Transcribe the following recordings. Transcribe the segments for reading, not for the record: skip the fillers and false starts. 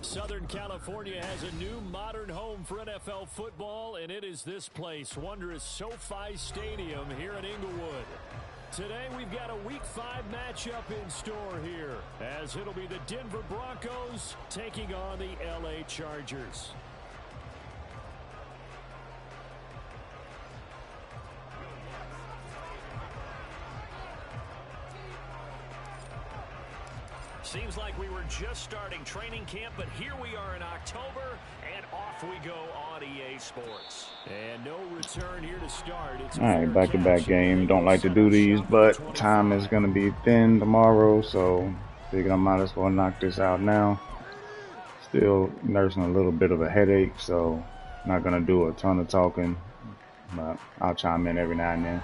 Southern California has a new modern home for NFL football, and it is this place, wondrous SoFi Stadium here in Inglewood. Today we've got a Week 5 matchup in store here, as it'll be the Denver Broncos taking on the LA Chargers. Seems like we were just starting training camp, but here we are in October, and off we go on EA Sports. And no return here to start. All right, back-to-back game. Don't like to do these, but time is going to be thin tomorrow, so figured I might as well knock this out now. Still nursing a little bit of a headache, so not going to do a ton of talking, but I'll chime in every now and then.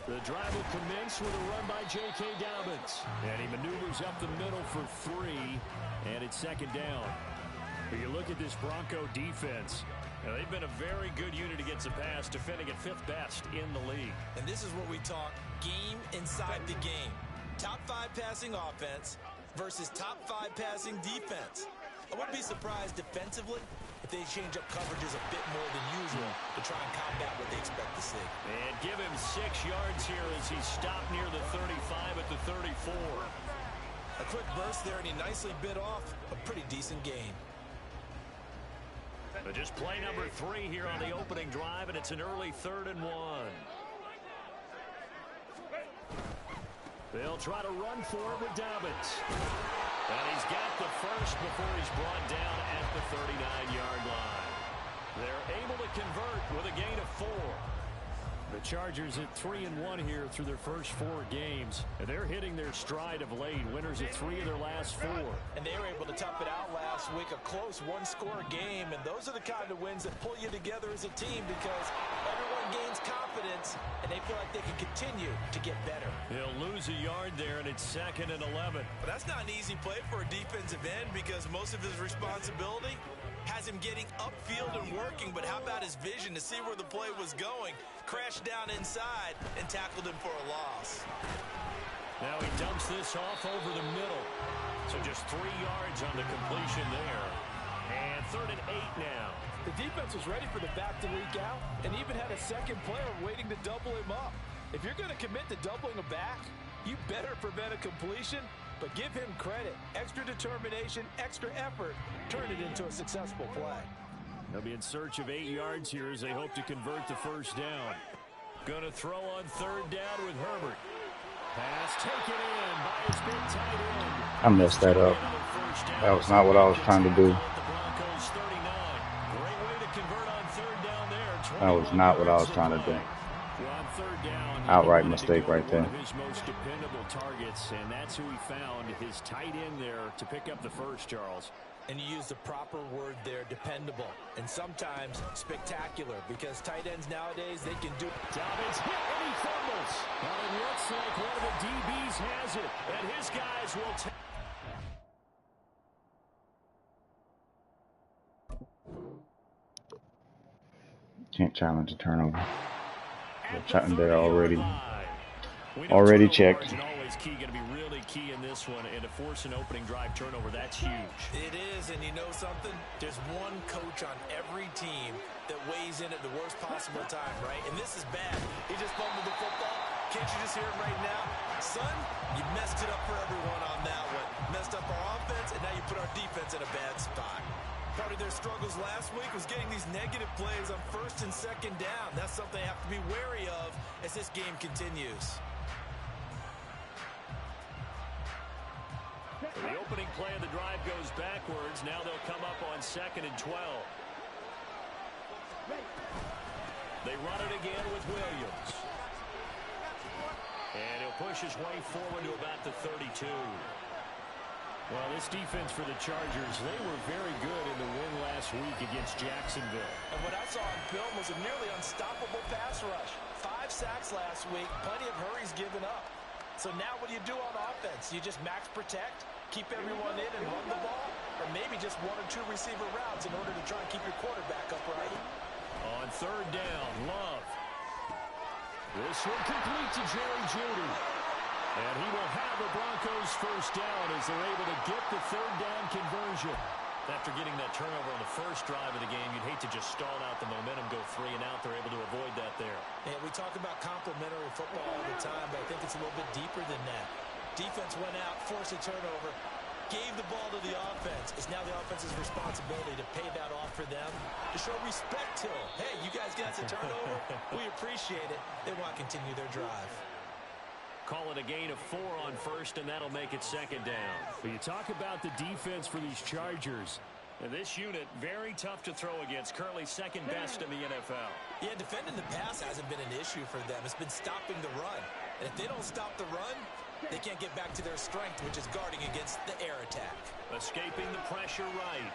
The drive will commence with a run by J.K. Dobbins. And he maneuvers up the middle for 3, and it's second down. But you look at this Bronco defense. Now, they've been a very good unit against the pass, defending at 5th best in the league. And this is what we talk, game inside the game. Top 5 passing offense versus top 5 passing defense. I wouldn't be surprised defensively if they change up coverages a bit more than usual to try and combat what they expect to see. And give him 6 yards here as he stopped near the 35 at the 34. A quick burst there, and he nicely bit off a pretty decent gain. But just play number 3 here on the opening drive, and it's an early 3rd and 1. They'll try to run for it with Dobbins. And he's got the first before he's brought down at the 39-yard line. They're able to convert with a gain of 4. The Chargers at 3-1 here through their first 4 games. And they're hitting their stride of late. Winners at 3 of their last 4. And they were able to tough it out last week. A close one-score game. And those are the kind of wins that pull you together as a team because everyone gains confidence and they feel like they can continue to get better. He'll lose a yard there, and it's 2nd and 11. But that's not an easy play for a defensive end because most of his responsibility has him getting upfield and working, but how about his vision to see where the play was going? Crashed down inside and tackled him for a loss. Now he dumps this off over the middle. So just 3 yards on the completion there. And 3rd and 8 now. The defense was ready for the back to leak out and even had a second player waiting to double him up. If you're going to commit to doubling a back, you better prevent a completion. But give him credit. Extra determination, extra effort. Turn it into a successful play. They'll be in search of 8 yards here as they hope to convert the first down. Going to throw on 3rd down with Herbert. Pass taken in by his big tight end. I messed that up. That was not what I was trying to do. That was not what I was trying to do. Outright mistake right there. His most dependable targets, and that's who he found, his tight end there to pick up the first, Charles. And you use the proper word there, dependable, and sometimes spectacular, because tight ends nowadays, they can do. Dobbins hit and he fumbles. Well, it looks like one of the DBs has it, and his guys will take. Can't challenge a turnover. They're chatting there already. Already checked. Always key, going to be really key in this one, and to force an opening drive turnover, that's huge. It is, and you know something? There's one coach on every team that weighs in at the worst possible time, right? And this is bad. He just fumbled the football. Can't you just hear him right now? Son, you messed it up for everyone on that one. Messed up our offense, and now you put our defense in a bad spot. Part of their struggles last week was getting these negative plays on 1st and 2nd down. That's something they have to be wary of as this game continues. The opening play of the drive goes backwards. Now they'll come up on 2nd and 12. They run it again with Williams. And he'll push his way forward to about the 32. Well, this defense for the Chargers, they were very good in the win last week against Jacksonville. And what I saw on film was a nearly unstoppable pass rush. 5 sacks last week, plenty of hurries given up. So now what do you do on offense? You just max protect, keep everyone in and run the ball? Or maybe just 1 or 2 receiver routes in order to try and keep your quarterback upright? On third down. Love. This one complete to Jerry Jeudy. And he will have the Broncos first down as they're able to get the third down conversion. After getting that turnover on the first drive of the game, you'd hate to just stall out the momentum, go 3 and out. They're able to avoid that there. And we talk about complementary football all the time, but I think it's a little bit deeper than that. Defense went out, forced a turnover, gave the ball to the offense. It's now the offense's responsibility to pay that off for them, to show respect to them. Hey, you guys got a turnover? We appreciate it. They want to continue their drive. Call it a gain of 4 on first, and that'll make it second down. But you talk about the defense for these Chargers. And this unit, very tough to throw against, currently second best in the NFL. Yeah, defending the pass hasn't been an issue for them. It's been stopping the run. And if they don't stop the run, they can't get back to their strength, which is guarding against the air attack. Escaping the pressure right.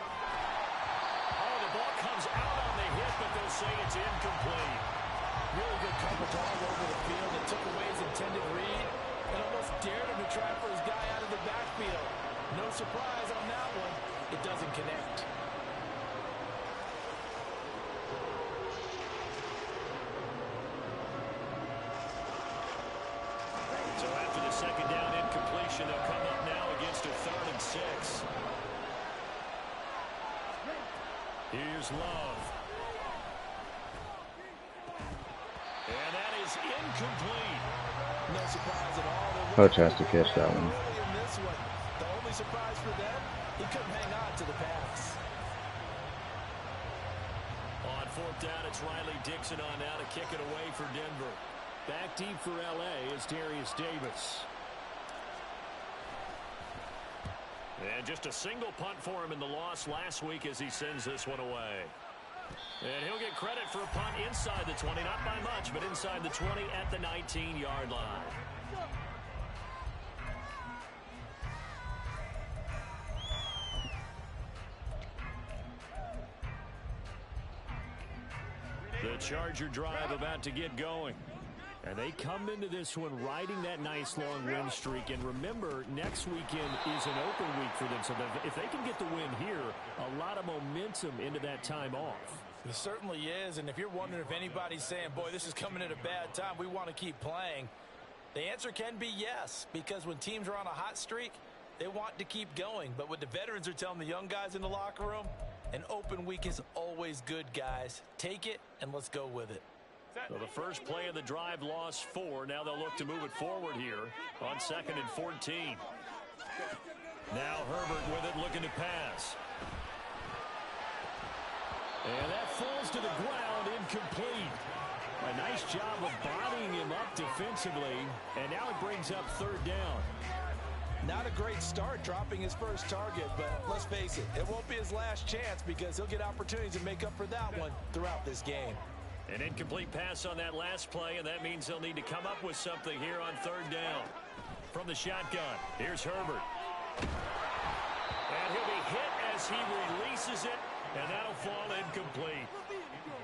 Oh, the ball comes out on the hit, but they'll say it's incomplete. Really good coverage all over the field. It took away his intended read and almost dared him to try for his guy out of the backfield. No surprise on that one. It doesn't connect. So after the second down incompletion, they'll come up now against a 3rd and 6. Here's Love. And that is incomplete. No surprise at all. Hutch has to catch that one. In this one, the only surprise for them, he couldn't hang on to the pass. On 4th down, it's Riley Dixon on now to kick it away for Denver. Back deep for L.A. is Darius Davis. And just a single punt for him in the loss last week as he sends this one away. And he'll get credit for a punt inside the 20, not by much, but inside the 20 at the 19-yard line. The Charger drive about to get going. And they come into this one riding that nice long win streak. And remember, next weekend is an open week for them. So if they can get the win here, a lot of momentum into that time off. It certainly is. And if you're wondering if anybody's saying, boy, this is coming at a bad time, we want to keep playing, the answer can be yes. Because when teams are on a hot streak, they want to keep going. But what the veterans are telling the young guys in the locker room, an open week is always good, guys. Take it and let's go with it. So the first play of the drive lost 4. Now they'll look to move it forward here on 2nd and 14. Now Herbert with it, looking to pass. And that falls to the ground, incomplete. A nice job of bodying him up defensively. And now it brings up 3rd down. Not a great start dropping his first target, but let's face it, it won't be his last chance because he'll get opportunities to make up for that one throughout this game. An incomplete pass on that last play, and that means they'll need to come up with something here on 3rd down. From the shotgun, here's Herbert. And he'll be hit as he releases it, and that'll fall incomplete.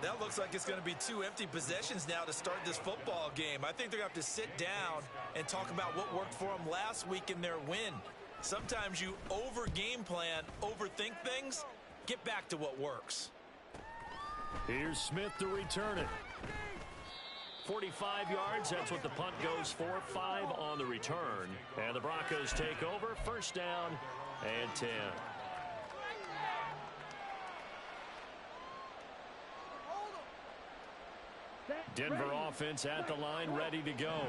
That looks like it's going to be 2 empty possessions now to start this football game. I think they're going to have to sit down and talk about what worked for them last week in their win. Sometimes you over-game plan, overthink things, get back to what works. Here's Smith to return it. 45 yards, that's what the punt goes for. 5 on the return. And the Broncos take over. 1st down and 10. Denver offense at the line, ready to go.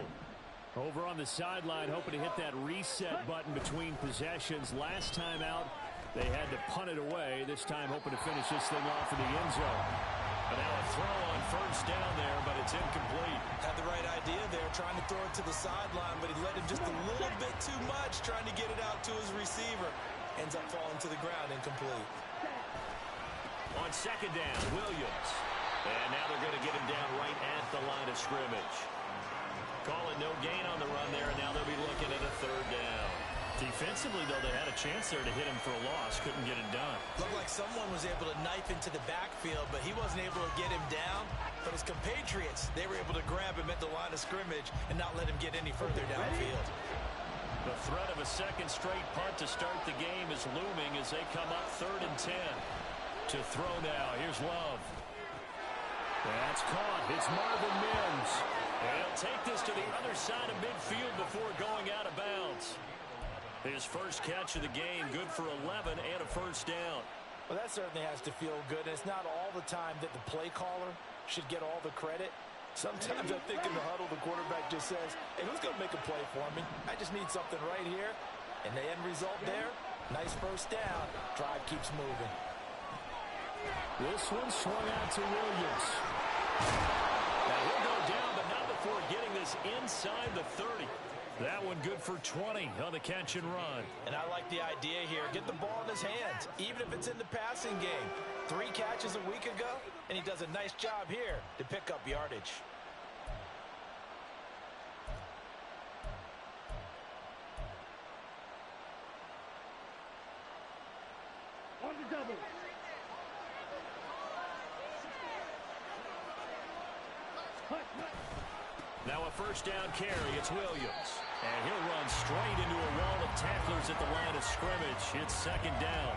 Over on the sideline, hoping to hit that reset button between possessions. Last time out, they had to punt it away. This time hoping to finish this thing off in the end zone. But now a throw on 1st down there, but it's incomplete. Had the right idea there, trying to throw it to the sideline, but he let him just a little bit too much, trying to get it out to his receiver. Ends up falling to the ground, incomplete. On 2nd down, Williams. And now they're going to get him down right at the line of scrimmage. Calling no gain on the run there, and now they'll be looking at a 3rd down. Defensively, though, they had a chance there to hit him for a loss. Couldn't get it done. Looked like someone was able to knife into the backfield, but he wasn't able to get him down. But his compatriots, they were able to grab him at the line of scrimmage and not let him get any further downfield. The threat of a 2nd straight punt to start the game is looming as they come up 3rd and 10. To throw now, here's Love. That's caught. It's Marvin Mims. And he'll take this to the other side of midfield before going out of bounds. His first catch of the game, good for 11 and a first down. Well, that certainly has to feel good. And it's not all the time that the play caller should get all the credit. Sometimes I think in the huddle, the quarterback just says, hey, who's going to make a play for me? I just need something right here. And the end result there, nice first down. Drive keeps moving. This one swung out to Williams. Now he'll go down, but not before getting this inside the 30. That one good for 20 on the catch and run. And I like the idea here. Get the ball in his hands, even if it's in the passing game. 3 catches a week ago, and he does a nice job here to pick up yardage. On the double. Now a first down carry. It's Williams. And he'll run straight into a wall of tacklers at the line of scrimmage. It's second down.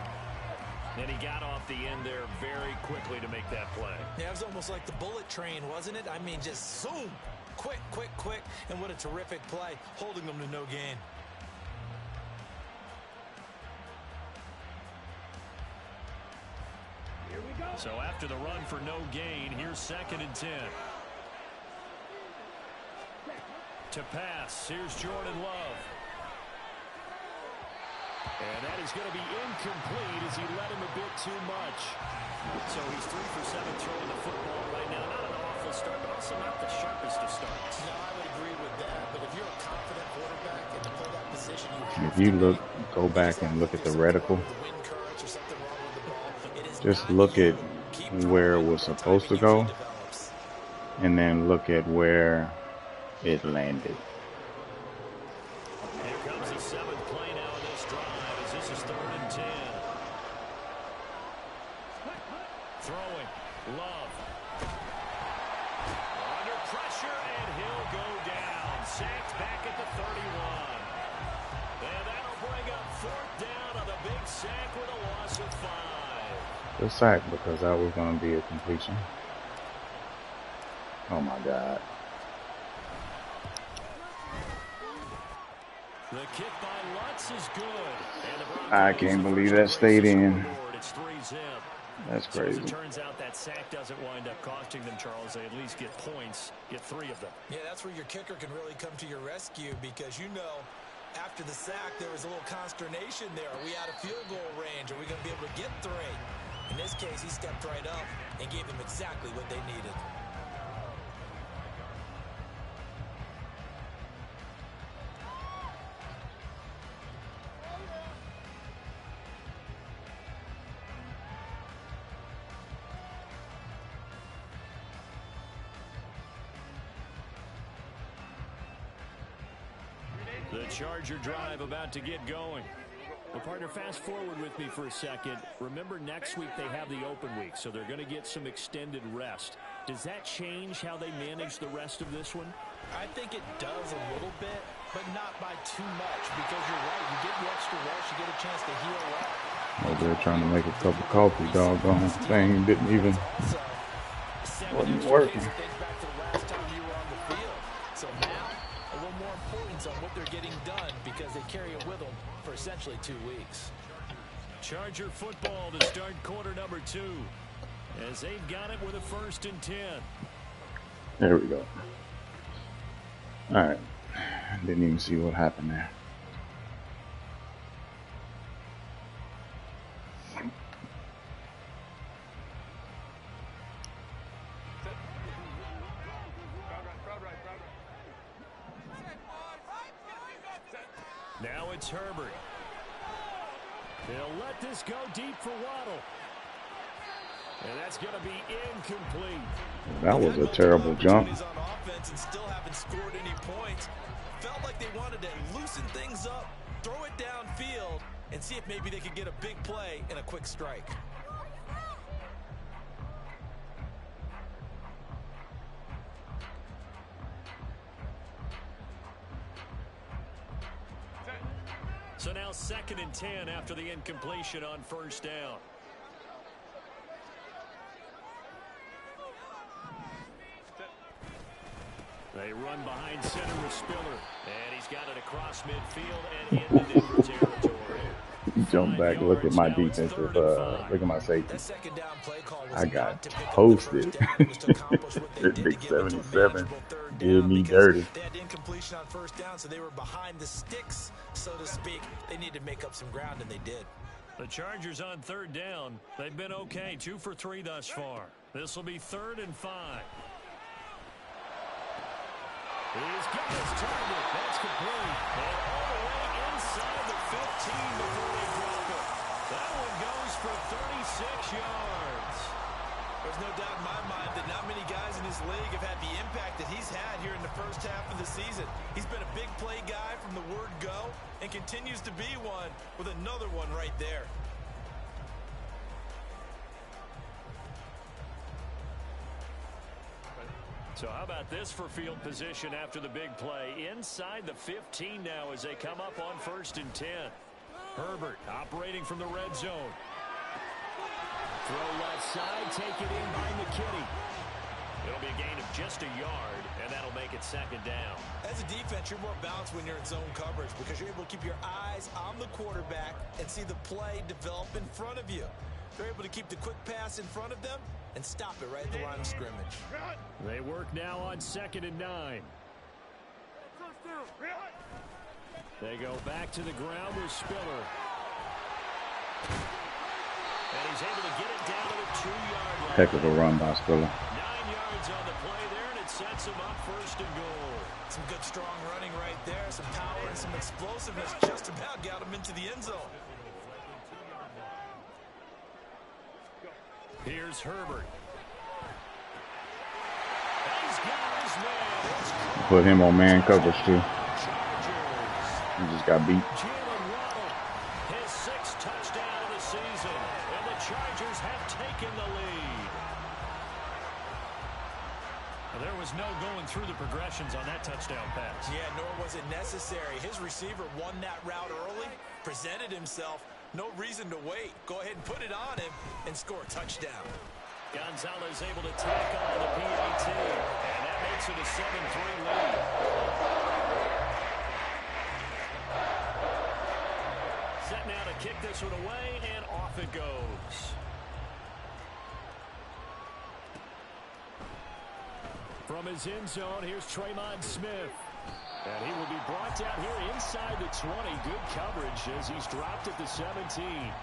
And he got off the end there very quickly to make that play. Yeah, it was almost like the bullet train, wasn't it? I mean, just zoom. Quick, quick, quick. And what a terrific play, holding them to no gain. Here we go. So after the run for no gain, here's second and 10. To pass, here's Jordan Love. And that is going to be incomplete as he let him a bit too much. So he's 3 for 7 throwing the football right now. Not an awful start, but also not the sharpest of starts. No, I would agree with that. But if you're a confident quarterback and to play that position, you have If you go back and look at the reticle, just look at where it was supposed to go, and then look at where it landed. Here comes the 7th play now in this drive as this is 3rd and 10. Throwing, Love. Under pressure, and he'll go down. Sacked back at the 31. And that'll bring up 4th down on the big sack with a loss of 5. The sack, because that was going to be a completion. Oh my God. The kick by Lutz is good. And the I can't believe that stayed in. It's 3-zip. That's So as crazy. it turns out, that sack doesn't wind up costing them, Charles. They at least get points, get 3 of them. Yeah, that's where your kicker can really come to your rescue because, you know, after the sack, there was a little consternation there. Are we out of field goal range? Are we going to be able to get 3? In this case, he stepped right up and gave them exactly what they needed. The Charger drive about to get going. Well, partner, fast forward with me for a second. Remember, next week they have the open week, so they're going to get some extended rest. Does that change how they manage the rest of this one? I think it does a little bit, but not by too much because you're right. You get the extra rest, you get a chance to heal up. Over there trying to make a cup of coffee, doggone thing didn't even, wasn't working. Back to the last time you were on the field. So now, a little more importance on what they're getting done because they carry it with them for essentially 2 weeks. Charger football to start quarter number 2 as they've got it with a 1st and 10. There we go. All right. Didn't even see what happened there. Now it's Herbert. They'll let this go deep for Waddle. And that's going to be incomplete. That was a terrible jump. On offense and still haven't scored any points. Felt like they wanted to loosen things up, throw it downfield, and see if maybe they could get a big play and a quick strike. So now 2nd and 10 after the incompletion on 1st down. They run behind center with Spiller. And he's got it across midfield and into Denver territory. Jump back, look at my defensive, look at my safety. That second down play call was I got not to pick up the toasted. first down. It was to accomplish what they That did big to get into a 77 manageable third did down me because dirty. they had incompletion on first down, so they were behind the sticks, so to speak. They needed to make up some ground, and they did. The Chargers on third down. They've been okay, 2 for 3 thus far. This will be 3rd and 5. He's got his target. That's complete. And all the way inside the 15 before they drop it. That one goes for 36 yards. There's no doubt in my mind that not many guys in this league have had the impact that he's had here in the first half of the season. He's been a big play guy from the word go and continues to be one with another one right there. So how about this for field position after the big play? Inside the 15 now as they come up on 1st and 10. Herbert operating from the red zone. Throw left side, take it in by McKinney. It'll be a gain of just a yard, and that'll make it 2nd down. As a defense, you're more balanced when you're in zone coverage because you're able to keep your eyes on the quarterback and see the play develop in front of you. They're able to keep the quick pass in front of them and stop it right at the line of scrimmage. They work now on 2nd and 9. They go back to the ground with Spiller. And he's able to get it down to the 2-yard line. Heck of a run by Spiller. 9 yards on the play there, and it sets him up 1st and goal. Some good, strong running right there. Some power and some explosiveness just about got him into the end zone. Here's Herbert. He's got his man. Put him on man coverage too. He just got beat. Jalen Waddle, his 6th touchdown of the season, and the Chargers have taken the lead. There was no going through the progressions on that touchdown pass. Yeah, nor was it necessary. His receiver won that route early, presented himself. No reason to wait. Go ahead and put it on him and score a touchdown. Gonzalez able to tack on the PAT, and that makes it a 7-3 lead. Set now to kick this one away, and off it goes. From his end zone, here's Traymon Smith. And he will be brought down here inside the 20. Good coverage as he's dropped at the 17.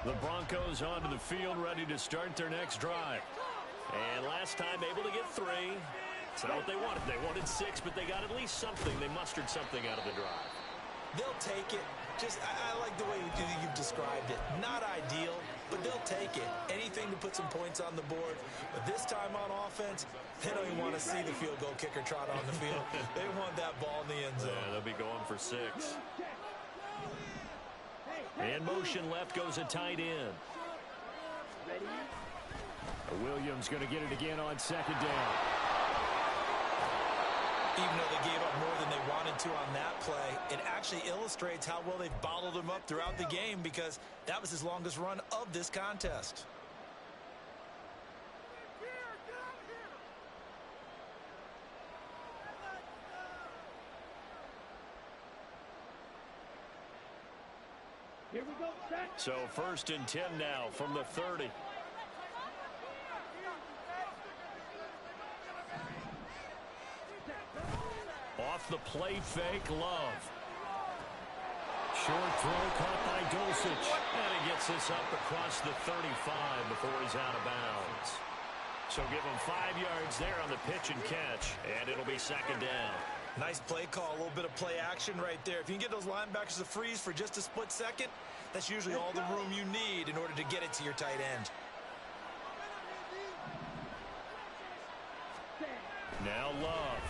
The Broncos onto the field, ready to start their next drive. And last time able to get 3. It's not what they wanted. They wanted 6, but they got at least something. They mustered something out of the drive. They'll take it. Just, I like the way you've described it. Not ideal, but they'll take it. Anything to put some points on the board. But this time on offense, they don't even want to see the field goal kicker trot on the field. They want that ball in the end zone. Yeah, they'll be going for 6. And motion left goes a tight end. Williams going to get it again on 2nd down. Even though they gave up more than they wanted to on that play, it actually illustrates how well they've bottled him up throughout the game because that was his longest run of this contest. Here we go, set. So 1st and 10 now from the 30. Off the play fake, Love. Short throw caught by Dulcich. And he gets this up across the 35 before he's out of bounds. So give him 5 yards there on the pitch and catch, and it'll be 2nd down. Nice play call, a little bit of play action right there. If you can get those linebackers to freeze for just a split second, that's usually all the room you need in order to get it to your tight end. Now Love.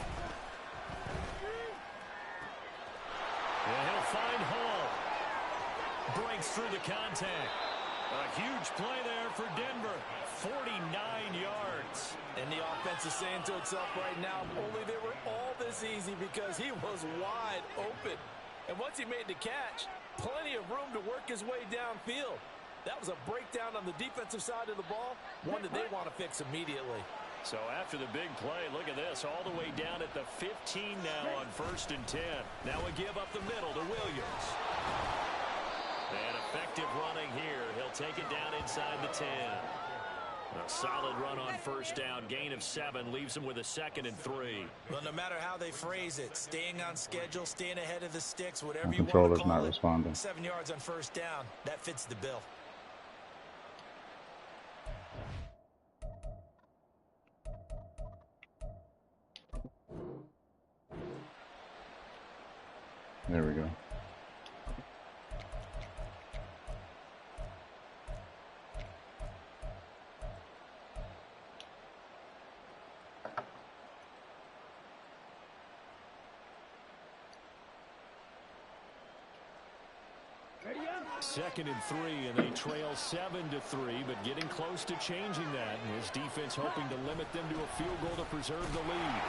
And he'll find Hall. Breaks through the contact. A huge play there for Denver. 49 yards. And the offense is saying to itself right now, only they were all this easy because he was wide open. And once he made the catch, plenty of room to work his way downfield. That was a breakdown on the defensive side of the ball, one that they want to fix immediately. So after the big play, look at this, all the way down at the 15 now on 1st and 10. Now a give up the middle to Williams. And effective running here. He'll take it down inside the 10. A solid run on 1st down. Gain of 7 leaves him with a 2nd and 3. Well, no matter how they phrase it, staying on schedule, staying ahead of the sticks, whatever The you want to controller's call not it, responding. 7 yards on 1st down. That fits the bill. There we go. Ready up. 2nd and 3, and they trail 7-3, but getting close to changing that. And his defense hoping to limit them to a field goal to preserve the lead.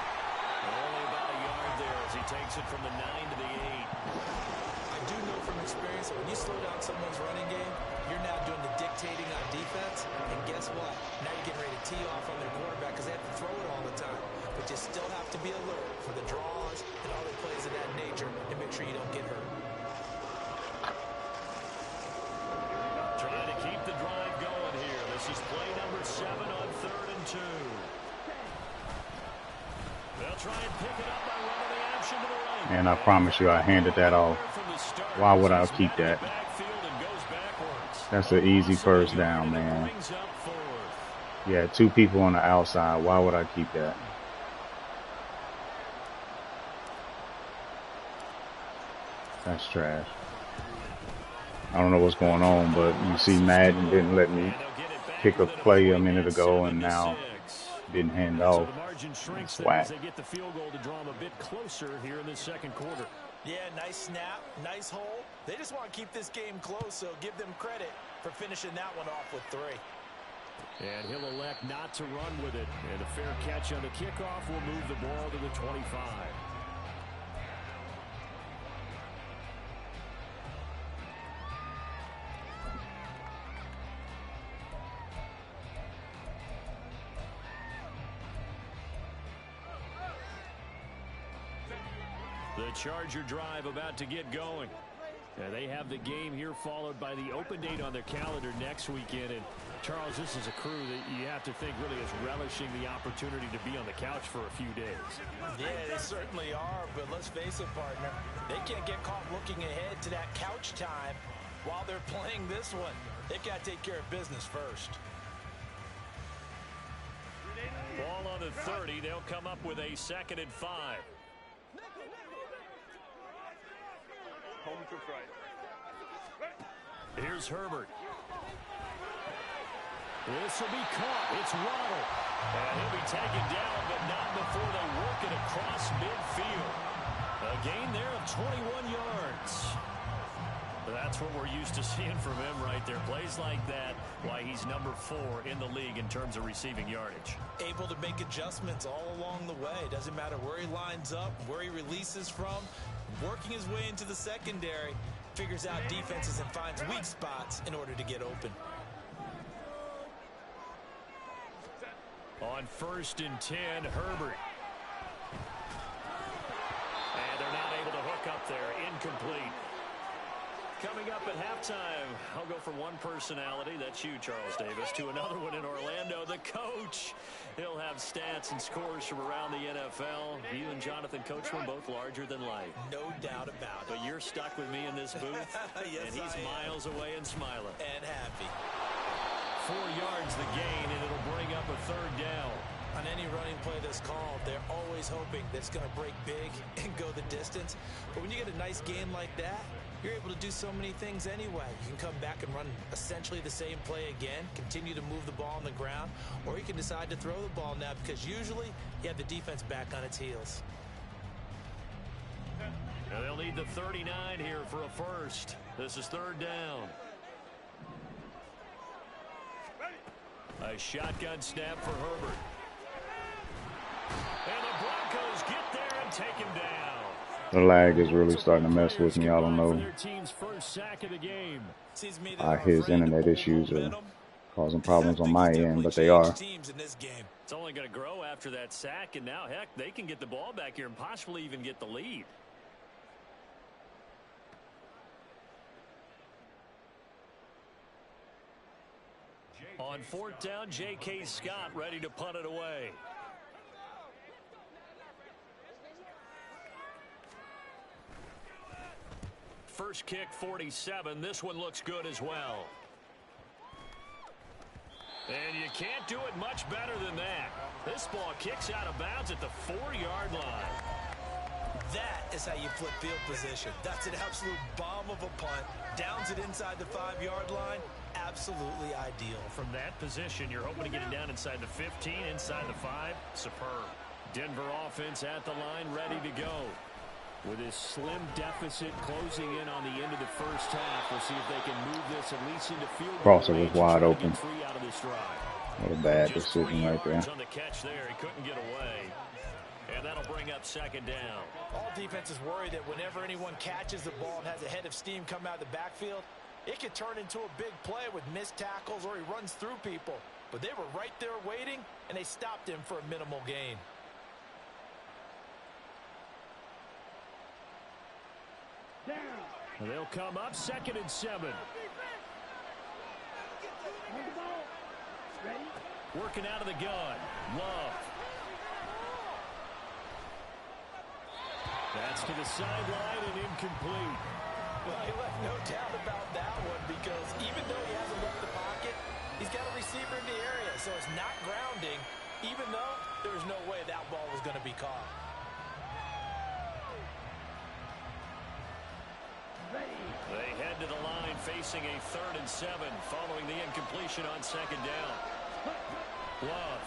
Only about a yard there as he takes it from the 9 to the 8. I do know from experience that when you slow down someone's running game, you're now doing the dictating on defense. And guess what? Now you're getting ready to tee off on their quarterback because they have to throw it all the time. But you still have to be alert for the draws and other plays of that nature and make sure you don't get hurt. Trying to keep the drive going here. This is play number 7 on 3rd and 2. They'll try and pick it up by running the action to the right. And I promise you I handed that off. Why would I keep that? That's an easy 1st down, man. Yeah, 2 people on the outside. Why would I keep that? That's trash. I don't know what's going on, but you see Madden didn't let me pick a play a minute ago, and now didn't hand off. That's whack. They get the field goal to draw them a bit closer here in the 2nd quarter. Yeah, nice snap, nice hole. They just want to keep this game close, so give them credit for finishing that one off with 3. And he'll elect not to run with it. And a fair catch on the kickoff will move the ball to the 25. The Charger drive about to get going. They have the game here followed by the open date on their calendar next weekend. And Charles, this is a crew that you have to think really is relishing the opportunity to be on the couch for a few days. Yeah, they certainly are, but let's face it, partner. They can't get caught looking ahead to that couch time while they're playing this one. They've got to take care of business first. Ball on the 30. They'll come up with a 2nd and 5. Home to right. Here's Herbert. This will be caught. It's Waddle. And he'll be taken down, but not before they work it across midfield. A gain there of 21 yards. That's what we're used to seeing from him right there. Plays like that, why he's number 4 in the league in terms of receiving yardage. Able to make adjustments all along the way. Doesn't matter where he lines up, where he releases from. Working his way into the secondary, figures out defenses and finds weak spots in order to get open. On 1st and 10, Herbert. And they're not able to hook up there. Incomplete. Coming up at halftime, I'll go from one personality, that's you, Charles Davis, to another one in Orlando, the coach. He'll have stats and scores from around the NFL. You and Jonathan Coachman both larger than life. No doubt about it. But you're stuck with me in this booth, yes, and he's miles away and smiling. And happy. 4 yards the gain, and it'll bring up a 3rd down. On any running play that's called, they're always hoping that it's going to break big and go the distance. But when you get a nice gain like that, you're able to do so many things anyway. You can come back and run essentially the same play again, continue to move the ball on the ground, or you can decide to throw the ball now because usually you have the defense back on its heels. Now they'll need the 39 here for a 1st. This is 3rd down. A shotgun snap for Herbert. And the Broncos get there and take him down. The lag is really starting to mess with me. I don't know. His internet issues are causing problems on my end, but they are. It's only going to grow after that sack, and now, heck, they can get the ball back here and possibly even get the lead. On 4th down, J.K. Scott ready to punt it away. First kick, 47. This one looks good as well. And you can't do it much better than that. This ball kicks out of bounds at the 4-yard line. That is how you flip field position. That's an absolute bomb of a punt. Downs it inside the 5-yard line. Absolutely ideal. From that position, you're hoping to get it down inside the 15, inside the 5. Superb. Denver offense at the line, ready to go. With his slim deficit closing in on the end of the first half, we'll see if they can move this at least into field goal. Crosser was wide open. What a bad decision right there. On the catch there, he couldn't get away. And that'll bring up 2nd down. All defenses worry that whenever anyone catches the ball and has a head of steam come out of the backfield, it could turn into a big play with missed tackles or he runs through people. But they were right there waiting, and they stopped him for a minimal gain. They'll come up 2nd and 7. Working out of the gun. Love. That's to the sideline and incomplete. Well, he left no doubt about that one because even though he hasn't left the pocket, he's got a receiver in the area, so it's not grounding, even though there was no way that ball was going to be caught. They head to the line facing a 3rd and 7 following the incompletion on 2nd down. Love.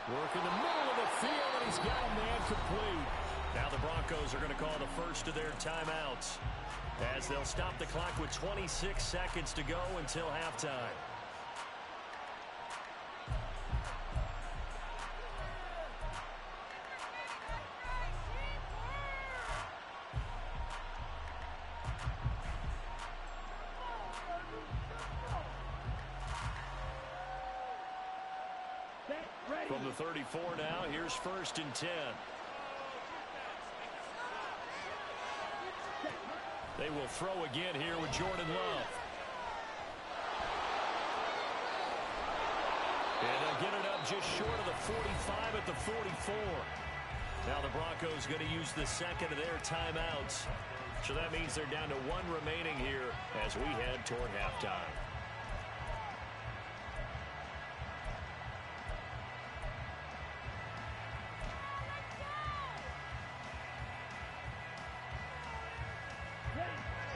Working the middle of the field, and he's got a man complete. Now the Broncos are going to call the first of their timeouts as they'll stop the clock with 26 seconds to go until halftime. From the 34 now, here's 1st and 10. They will throw again here with Jordan Love. And they'll get it up just short of the 45 at the 44. Now the Broncos going to use the 2nd of their timeouts. So that means they're down to 1 remaining here as we head toward halftime.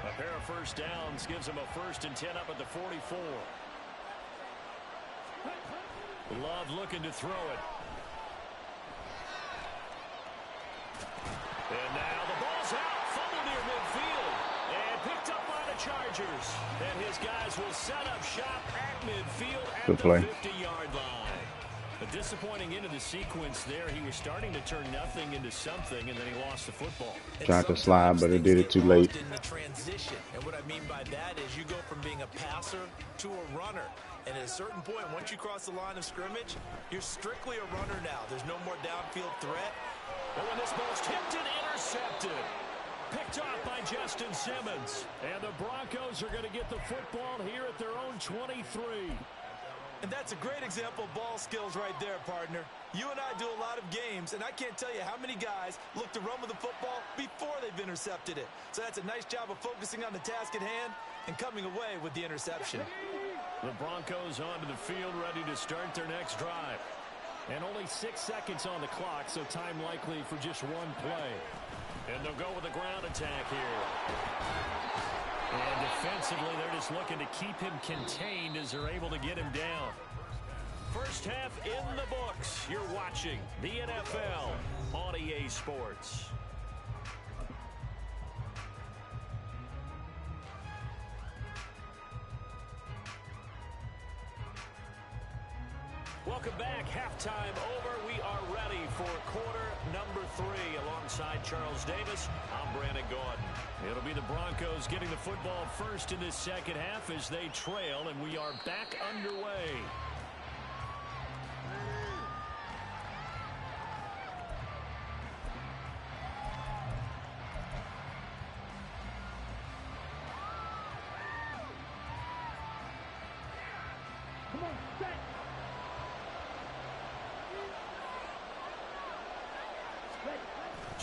A pair of first downs gives them a 1st and 10 up at the 44. Love looking to throw it. And now the ball's out. Fumble near midfield. And picked up by the Chargers. And his guys will set up shop at midfield at Good play. The 50-yard line. A disappointing end of the sequence there. He was starting to turn nothing into something, and then he lost the football. Tried to slide, but it did it too late. In the transition. And what I mean by that is you go from being a passer to a runner. And at a certain point, once you cross the line of scrimmage, you're strictly a runner now. There's no more downfield threat. And when this ball's tipped and intercepted. Picked off by Justin Simmons. And the Broncos are going to get the football here at their own 23. And that's a great example of ball skills right there, partner. You and I do a lot of games, and I can't tell you how many guys look to run with the football before they've intercepted it. So that's a nice job of focusing on the task at hand and coming away with the interception. The Broncos onto the field ready to start their next drive. And only 6 seconds on the clock, so time likely for just one play. And they'll go with a ground attack here. And defensively, they're just looking to keep him contained as they're able to get him down. First half in the books. You're watching the NFL on EA Sports. Welcome back. Halftime over. We are ready for quarter number 3. Alongside Charles Davis, I'm Brandon Gordon. It'll be the Broncos getting the football first in this second half as they trail, and we are back underway.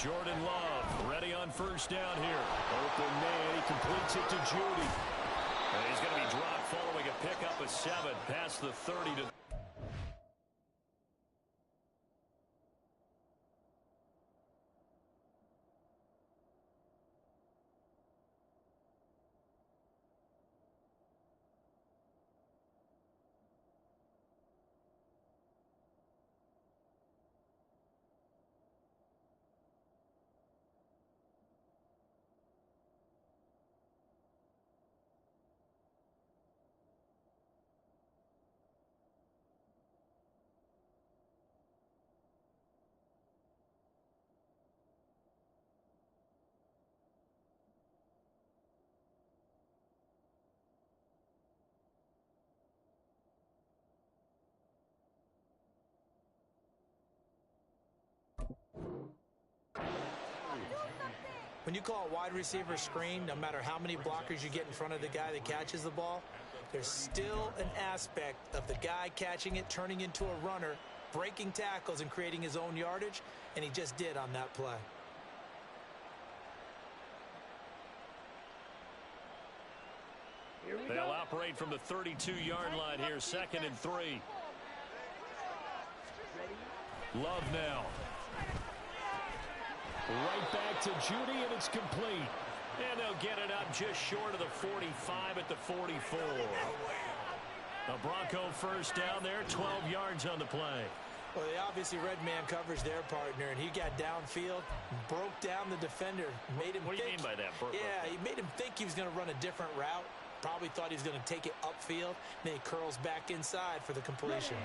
Jordan Love ready on first down here. Open man, he completes it to Judy. And he's going to be dropped following a pickup of 7 past the 30 to When you call a wide receiver screen, no matter how many blockers you get in front of the guy that catches the ball, there's still an aspect of the guy catching it, turning into a runner, breaking tackles and creating his own yardage, and he just did on that play. they'll operate from the 32-yard line here, 2nd and 3. Love now. Right back to Judy, and it's complete. And they'll get it up just short of the 45 at the 44. A Bronco first down there, 12 yards on the play. Well, they obviously red man coverage their partner, and he got downfield, broke down the defender, made him What do you mean by that? Yeah, he made him think he was going to run a different route. Probably thought he was going to take it upfield. Then he curls back inside for the completion.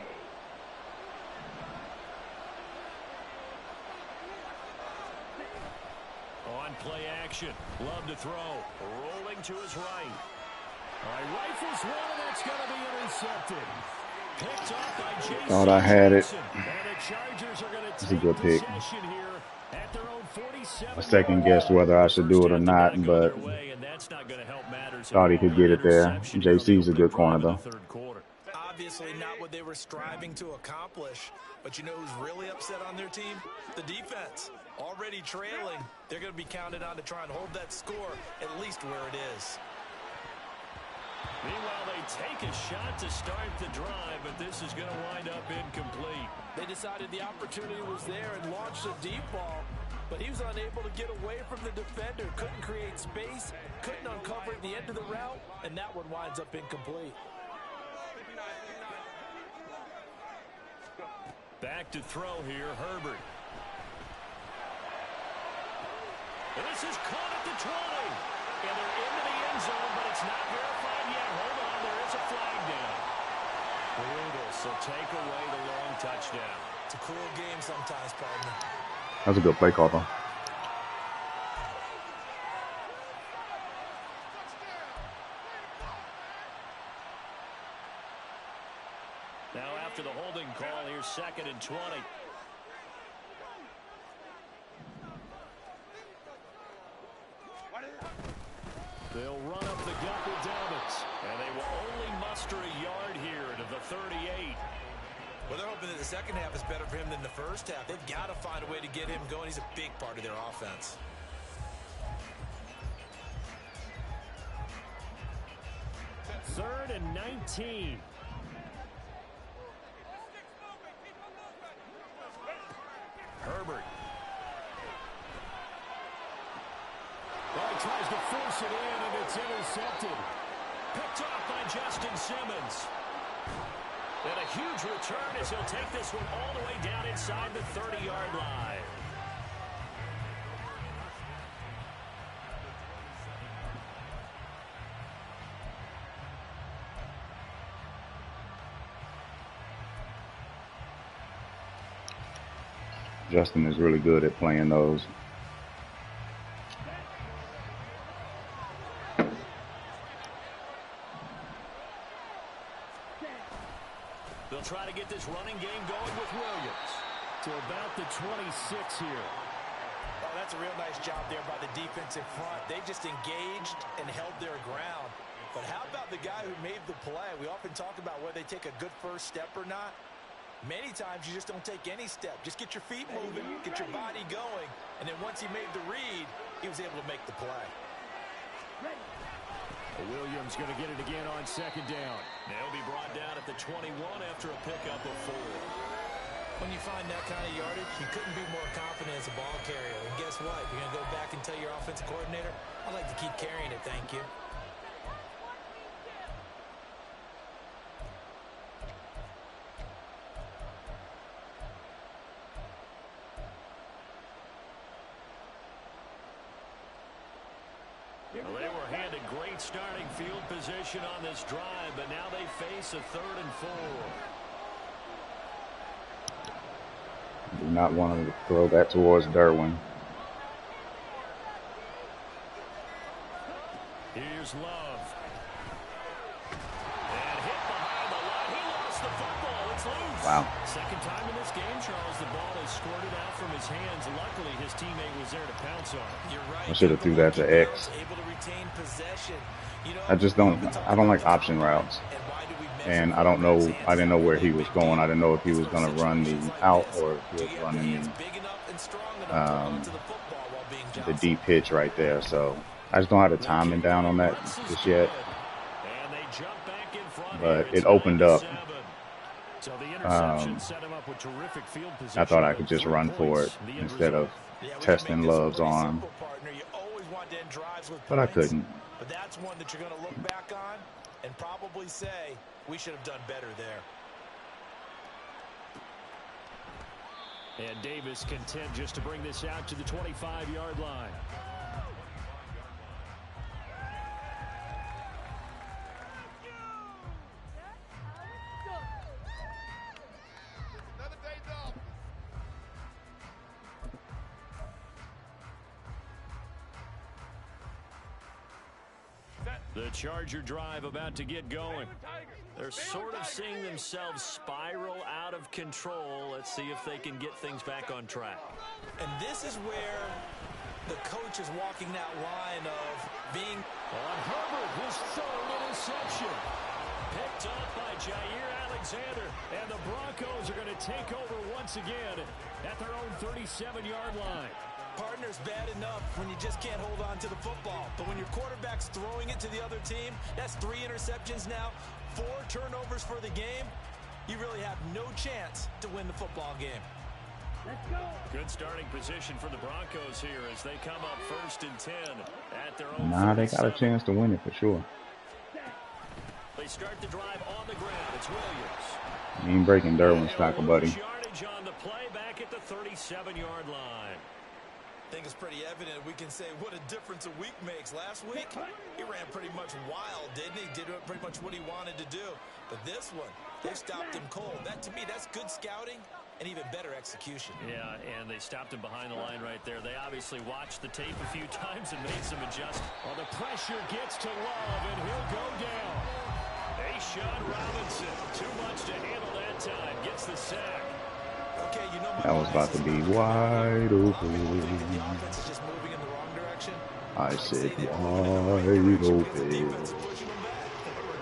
On play action. Love to throw. Rolling to his right. All right, rifles one, and that's going to be intercepted. Picked off by Jason. Thought I had it. And the Chargers are going to It's a take good pick. possession here at their own 47. I second guessed whether I should do it or not, but thought he could get it there. JC's a good corner, though. Obviously not what they were striving to accomplish, but you know who's really upset on their team? The defense. Already trailing, they're going to be counted on to try and hold that score at least where it is. Meanwhile, they take a shot to start the drive, but this is going to wind up incomplete. They decided the opportunity was there and launched a deep ball, but he was unable to get away from the defender, couldn't create space, couldn't uncover the end of the route, and that one winds up incomplete. Back to throw here, Herbert. This is caught at the 20. And they're into the end zone, but it's not verified yet. Hold on, there is a flag down. Brutal, so take away the long touchdown. It's a cruel game sometimes, partner. That was a good play call, though. Now after the holding call, here's 2nd and 20. They'll run up the gut with Dobbins, and they will only muster a yard here to the 38. Well, they're hoping that the second half is better for him than the first half. They've got to find a way to get him going. He's a big part of their offense. Third and 19. Herbert. Well, he tries to force it in, and it's intercepted. Picked off by Justin Simmons. And a huge return as he'll take this one all the way down inside the 30-yard line. Justin is really good at playing those. They'll try to get this running game going with Williams. To about the 26 here. Oh, that's a real nice job there by the defensive front. They just engaged and held their ground. But how about the guy who made the play? We often talk about whether they take a good first step or not. Many times you just don't take any step. Just get your feet moving, get your body going, and then once he made the read, he was able to make the play. Williams going to get it again on second down. They'll be brought down at the 21 after a pickup of 4. When you find that kind of yardage, you couldn't be more confident as a ball carrier. And guess what? You're going to go back and tell your offensive coordinator, I'd like to keep carrying it, thank you. Well, they were handed great starting field position on this drive, but now they face a 3rd and 4. Do not want to throw that towards Derwin. Here's Love. And hit behind the line. He lost the football. It's loose. Wow. Second time in this game, Charles, the ball is squirted out from his hands. Luckily, his teammate was there to pounce on it. You're right. I should have threw that to X. Able to retain possession. You know, I don't like option routes. And I didn't know where he was going. I didn't know if he was going to run the out or if he was running the deep pitch right there. So I just don't have the timing down on that just yet. But it opened up. I thought I could just run for it instead of testing Love's arm. But I couldn't. But that's one that you're going to look back on and probably say, we should have done better there. And Davis content just to bring this out to the 25-yard line. The Charger drive about to get going. They're sort of seeing themselves spiral out of control. Let's see if they can get things back on track. And this is where the coach is walking that line of being... On Herbert, his 3rd interception. Picked up by Jair Alexander. And the Broncos are going to take over once again at their own 37-yard line. Partner's bad enough when you just can't hold on to the football. But when your quarterback's throwing it to the other team, that's 3 interceptions now, 4 turnovers for the game. You really have no chance to win the football game. Let's go. Good starting position for the Broncos here as they come up 1st and 10 at their own. Nah, they got a chance to win it for sure. They start the drive on the ground. It's Williams. You ain't breaking Derwin's tackle, buddy. Yardage on the play back at the 37-yard line. I think it's pretty evident we can say what a difference a week makes. Last week, he ran pretty much wild, didn't he? Did pretty much what he wanted to do. But this one, they stopped him cold. That, to me, that's good scouting and even better execution. Yeah, and they stopped him behind the line right there. They obviously watched the tape a few times and made some adjustments. Well, the pressure gets to Love, and he'll go down. Sean Robinson, too much to handle that time, gets the sack. Okay, you know that was about to be wide open. I said wide open.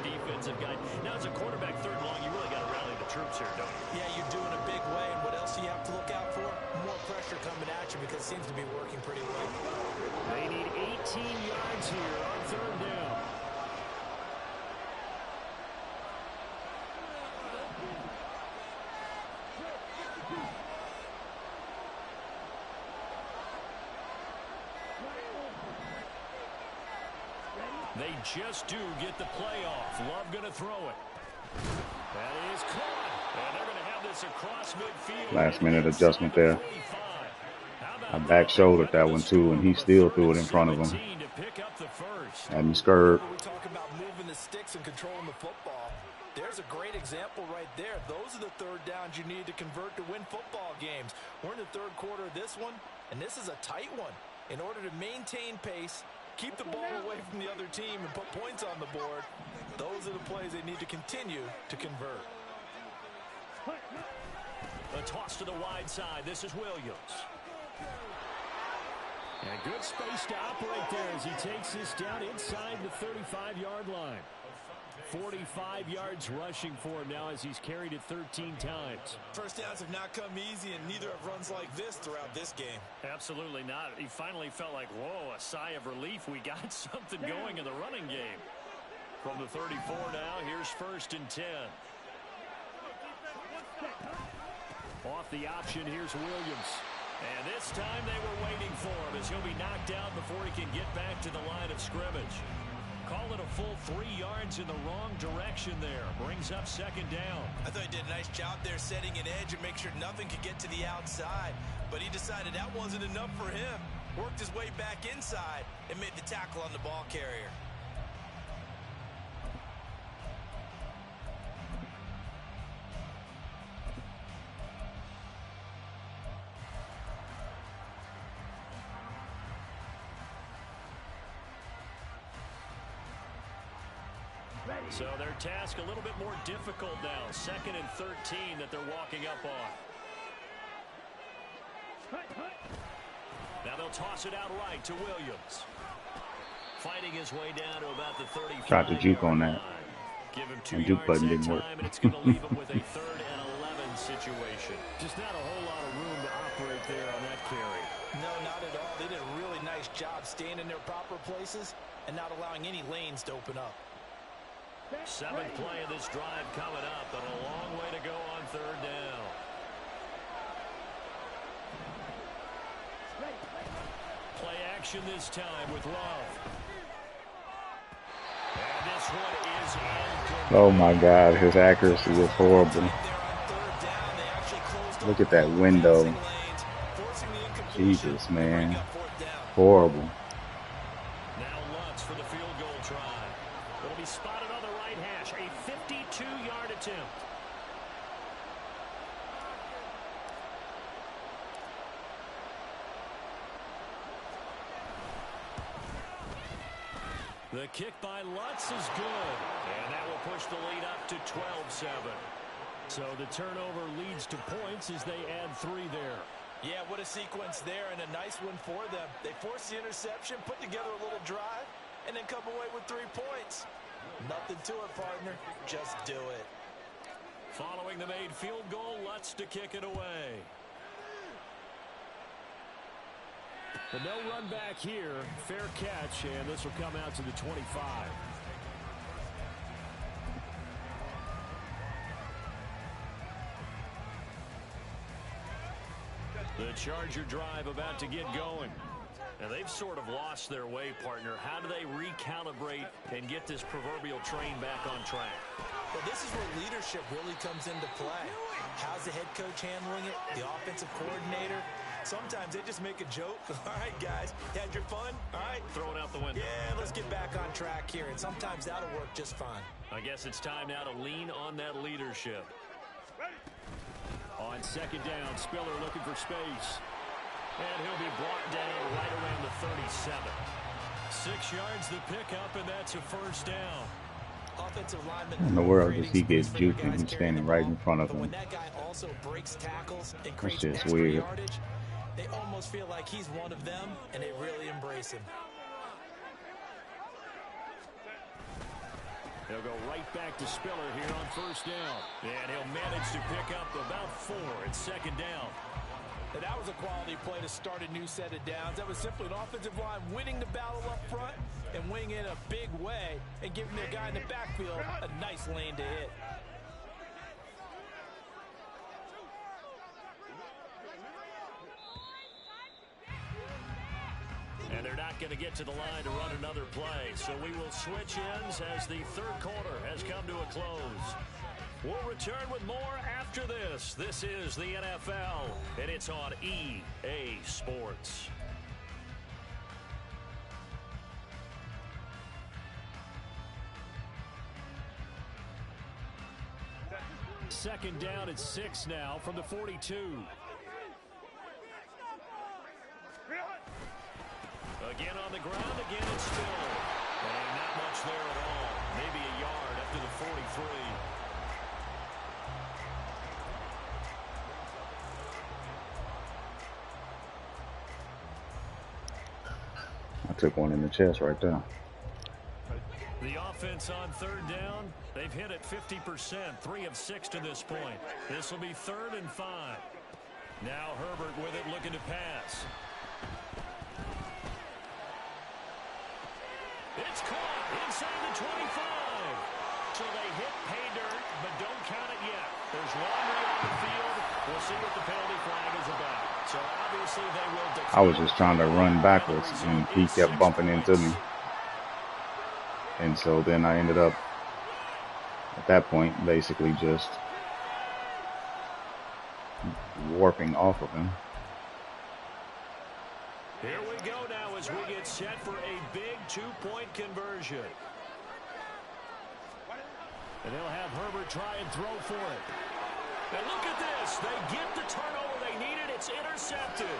Defensive guy. Now, as a quarterback, 3rd and long, you really got to rally the troops here, don't you? Yeah, you're doing a big way, and what else do you have to look out for? More pressure coming at you because it seems to be working pretty well. They need 18 yards here on 3rd down. They just do get the play off. Love going to throw it. That is caught. And they're going to have this across midfield. Last minute adjustment there. I back shouldered that one too, and he still threw it in front of him. To pick up the first. Had me scared. We talk about moving the sticks and controlling the football. There's a great example right there. Those are the third downs you need to convert to win football games. We're in the third quarter of this one, and this is a tight one. In order to maintain pace, keep the ball away from the other team, and put points on the board, those are the plays they need to continue to convert. A toss to the wide side. This is Williams. And good space to operate there as he takes this down inside the 35-yard line. 45 yards rushing for him now as he's carried it 13 times. First downs have not come easy, and neither have runs like this throughout this game. Absolutely not. He finally felt like, whoa, a sigh of relief. We got something going in the running game. From the 34 now, here's 1st and 10. Off the option, here's Williams. And this time they were waiting for him as he'll be knocked down before he can get back to the line of scrimmage. Call it a full 3 yards in the wrong direction there. Brings up 2nd down. I thought he did a nice job there setting an edge and make sure nothing could get to the outside. But he decided that wasn't enough for him. Worked his way back inside and made the tackle on the ball carrier. So their task a little bit more difficult now. 2nd and 13 that they're walking up on. Now they'll toss it out right to Williams. Fighting his way down to about the 35. Tried to juke on that. Give him 2 juke yards button that didn't work. time, and it's going to leave him with a 3rd and 11 situation. Just not a whole lot of room to operate there on that carry. No, not at all. They did a really nice job staying in their proper places and not allowing any lanes to open up. 7th play of this drive coming up, but a long way to go on 3rd down. Play action this time with Love. And this one is incomplete. Oh my God, his accuracy is horrible. Look at that window. Jesus, man. Horrible. Now Lutz for the field goal try. It'll be spotted on the right hash. A 52-yard attempt. The kick by Lutz is good. And that will push the lead up to 12-7. So the turnover leads to points as they add 3 there. Yeah, what a sequence there, and a nice one for them. They force the interception, put together a little drive, and then come away with 3 points. Nothing to it, partner. Just do it. Following the made field goal, Lutz to kick it away. But no run back here. Fair catch, and this will come out to the 25. The Charger drive about to get going. And they've sort of lost their way, partner. How do they recalibrate and get this proverbial train back on track? Well, this is where leadership really comes into play. How's the head coach handling it? The offensive coordinator? Sometimes they just make a joke. All right, guys, had your fun? All right. Throw it out the window. Yeah, let's get back on track here. And sometimes that'll work just fine. I guess it's time now to lean on that leadership. On 2nd down, Spiller looking for space. And he'll be brought down right around the 37. 6 yards the pickup, and that's a 1st down. Offensive lineman. In the world does he get juked and he's standing right in front of him? When that guy also breaks tackles and That's creates just extra weird. yardage, they almost feel like he's one of them, and they really embrace him. He'll go right back to Spiller here on 1st down. And he'll manage to pick up about 4 at 2nd down. And that was a quality play to start a new set of downs. That was simply an offensive line winning the battle up front and winning in a big way and giving their guy in the backfield a nice lane to hit. And they're not going to get to the line to run another play. So we will switch ends as the 3rd quarter has come to a close. We'll return with more after this. This is the NFL, and it's on EA Sports. Second down at 6 now from the 42. Again on the ground, again it's still. And not much there at all. Maybe a yard up to the 43. I took one in the chest right there. The offense on third down, they've hit it 50%, 3 of 6 to this point. This will be 3rd and 5. Now Herbert with it, looking to pass. It's caught inside the 25. So they hit pay dirt, but don't count it yet. There's laundry on the field. We'll see what the penalty flag is about. So obviously they will declare. I was just trying to run backwards, and he kept bumping into me. And so then I ended up, at that point, basically just warping off of him. Here we go now as we get set for a big 2-point conversion. And they'll have Herbert try and throw for it. And look at this. They get the turnover they needed. It's intercepted.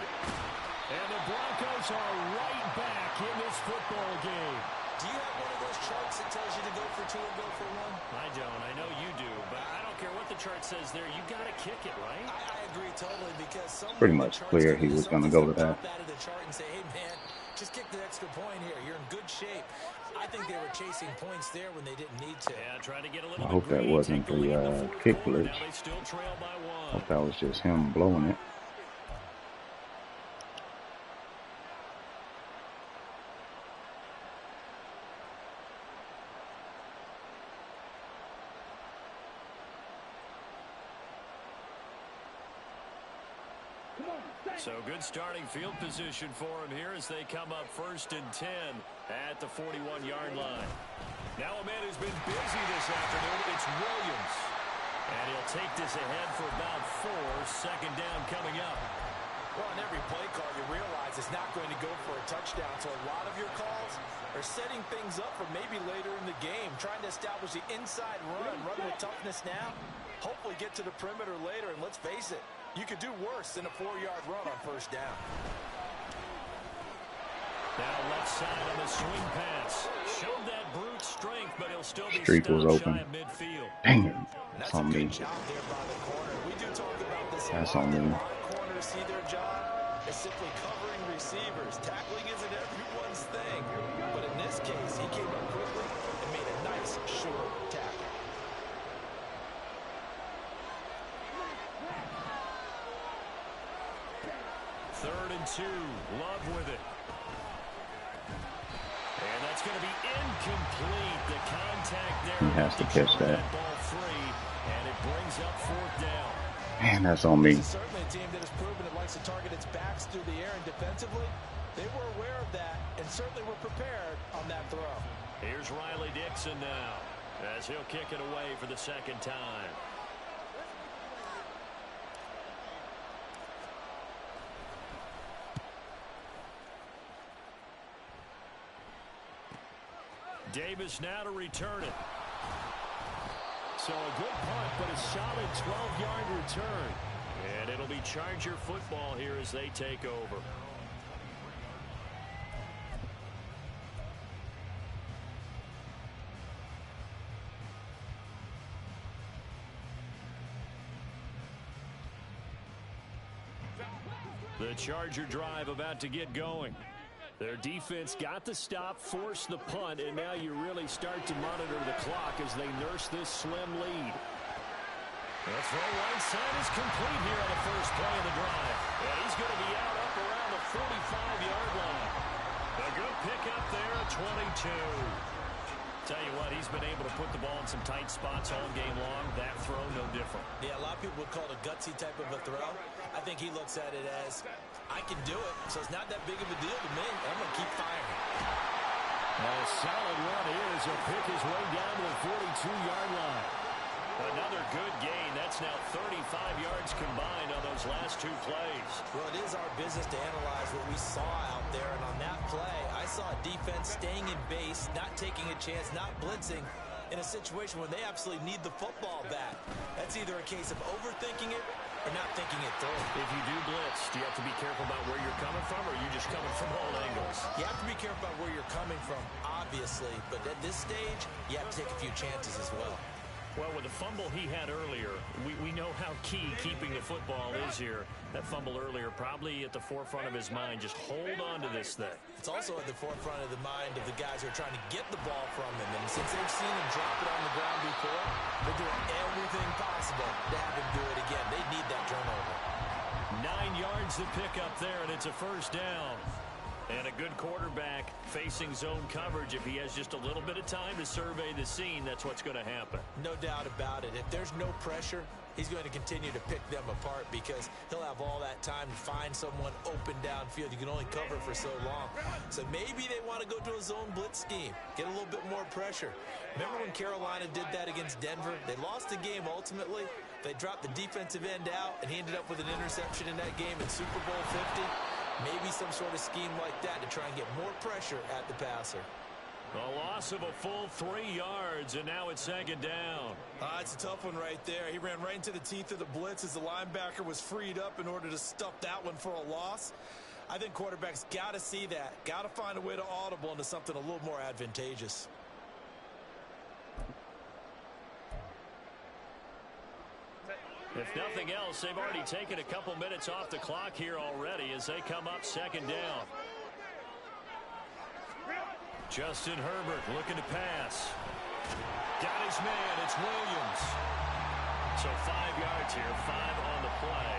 And the Broncos are right back in this football game. Do you have one of those charts that tells you to go for 2 or go for 1? I don't. I know you do. But I don't care what the chart says there. You got to kick it, right? I agree totally because Pretty much clear he was going to go to that. Out of the chart and say, hey, man, just kick the extra point here. You're in good shape. I think they were chasing points there when they didn't need to. Yeah, trying to get a little I hope that wasn't the kick glitch. I hope that was just him blowing it. So good starting field position for him here as they come up 1st and 10 at the 41-yard line. Now a man who's been busy this afternoon, it's Williams. And he'll take this ahead for about 4. 2nd down coming up. Well, on every play call, you realize it's not going to go for a touchdown. So a lot of your calls are setting things up for maybe later in the game, trying to establish the inside run with toughness now. Hopefully get to the perimeter later, and let's face it, you could do worse than a 4-yard run on 1st down. Now left side on the swing pass. Showed that brute strength, but he'll still be Streak was open. shy of midfield. Dang it. That's on me. That's on me. Corners see their job as simply covering receivers. Tackling isn't everyone's thing. But in this case, he came up quickly and made a nice, short tackle. Third and 2. Love with it. And that's going to be incomplete. The contact there. He has to catch that. Ball free, and it brings up 4th down. Man, that's on me. This is certainly a team that has proven it likes to target its backs through the air and defensively. They were aware of that and certainly were prepared on that throw. Here's Riley Dixon now as he'll kick it away for the 2nd time. Davis now to return it. So a good punt, but a solid 12-yard return. And it'll be Charger football here as they take over. The Charger drive about to get going. Their defense got the stop, forced the punt, and now you really start to monitor the clock as they nurse this slim lead. The throw right side is complete here on the first play of the drive. And he's going to be out up around the 45-yard line. A good pickup there at 22. Tell you what, he's been able to put the ball in some tight spots all game long. That throw, no different. Yeah, a lot of people would call it a gutsy type of a throw. I think he looks at it as, I can do it, so it's not that big of a deal to me. I'm going to keep firing. A solid run here as he'll pick his way down to the 42-yard line. Another good gain. That's now 35 yards combined on those last 2 plays. Well, it is our business to analyze what we saw out there. And on that play, I saw a defense staying in base, not taking a chance, not blitzing in a situation where they absolutely need the football back. That's either a case of overthinking it or not thinking it through. If you do blitz, do you have to be careful about where you're coming from, or are you just coming from all angles? You have to be careful about where you're coming from, obviously, but at this stage, you have to take a few chances as well. Well, with the fumble he had earlier, we know how key keeping the football is here. That fumble earlier probably at the forefront of his mind. Just hold on to this thing. It's also at the forefront of the mind of the guys who are trying to get the ball from him. And since they've seen him drop it on the ground before, they're doing everything possible to have him do it again. They need that turnover. 9 yards to pick up there, and it's a first down. And a good quarterback facing zone coverage. If he has just a little bit of time to survey the scene, that's what's going to happen. No doubt about it. If there's no pressure, he's going to continue to pick them apart because he'll have all that time to find someone open downfield. You can only cover for so long. So maybe they want to go to a zone blitz scheme, get a little bit more pressure. Remember when Carolina did that against Denver? They lost the game ultimately. They dropped the defensive end out, and he ended up with an interception in that game in Super Bowl 50. Maybe some sort of scheme like that to try and get more pressure at the passer. A loss of a full 3 yards, and now it's second down. It's a tough one right there. He ran right into the teeth of the blitz as the linebacker was freed up in order to stuff that one for a loss. I think quarterbacks got to see that. Got to find a way to audible into something a little more advantageous. If nothing else, they've already taken a couple minutes off the clock here already as they come up second down. Justin Herbert looking to pass. Got his man. It's Williams. So 5 yards here, 5 on the play.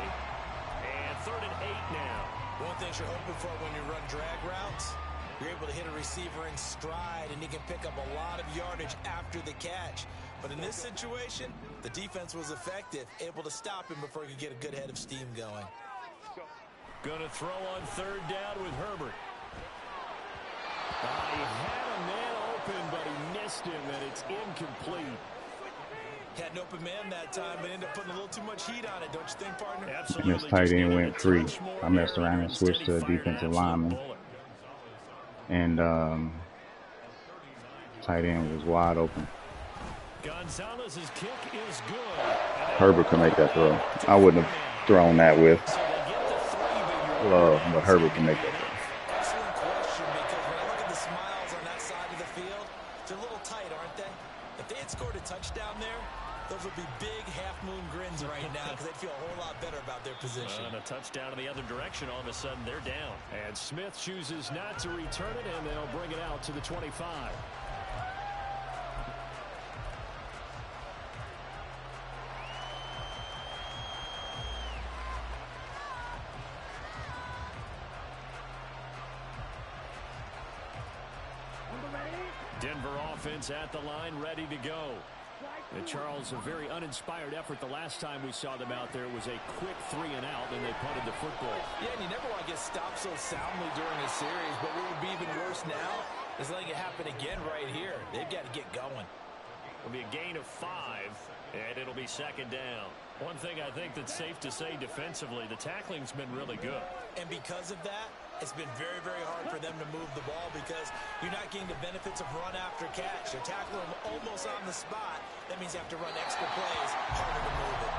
And 3rd and 8 now. One thing you're hoping for when you run drag routes, you're able to hit a receiver in stride, and he can pick up a lot of yardage after the catch. But in this situation, the defense was effective, able to stop him before he could get a good head of steam going. Going to throw on 3rd down with Herbert. He had a man open, but he missed him, and it's incomplete. Had an open man that time, but ended up putting a little too much heat on it, don't you think, partner? Absolutely. And this tight end went free. I messed around and switched to a defensive lineman. And tight end was wide open. Gonzalez's kick is good. Herbert could make that throw. I wouldn't have thrown that with love, but Herbert can make that throw. Excellent question, because when I look at the smiles on that side of the field, they're a little tight, aren't they? If they had scored a touchdown there, those would be big half-moon grins right now because they'd feel a whole lot better about their position. And a touchdown in the other direction, all of a sudden they're down. And Smith chooses not to return it, and they'll bring it out to the 25. Denver offense at the line, ready to go. And Charles, a very uninspired effort the last time we saw them out there. It was a quick 3 and out, and they punted the football. Yeah, and you never want to get stopped so soundly during a series, but what would be even worse now is letting it happen again right here. They've got to get going. It'll be a gain of 5, and it'll be second down. One thing I think that's safe to say defensively, the tackling's been really good. And because of that, it's been very, very hard for them to move the ball because you're not getting the benefits of run after catch. You're tackling them almost on the spot. That means you have to run extra plays, harder to move it.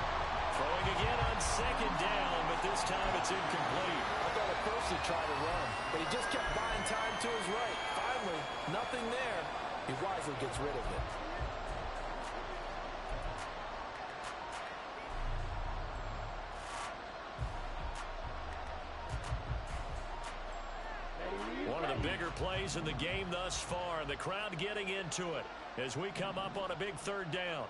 Throwing again on second down, but this time it's incomplete. I thought at first he tried to run, but he just kept buying time to his right. Finally, nothing there. He wisely gets rid of it. One of the bigger plays in the game thus far. The crowd getting into it as we come up on a big 3rd down.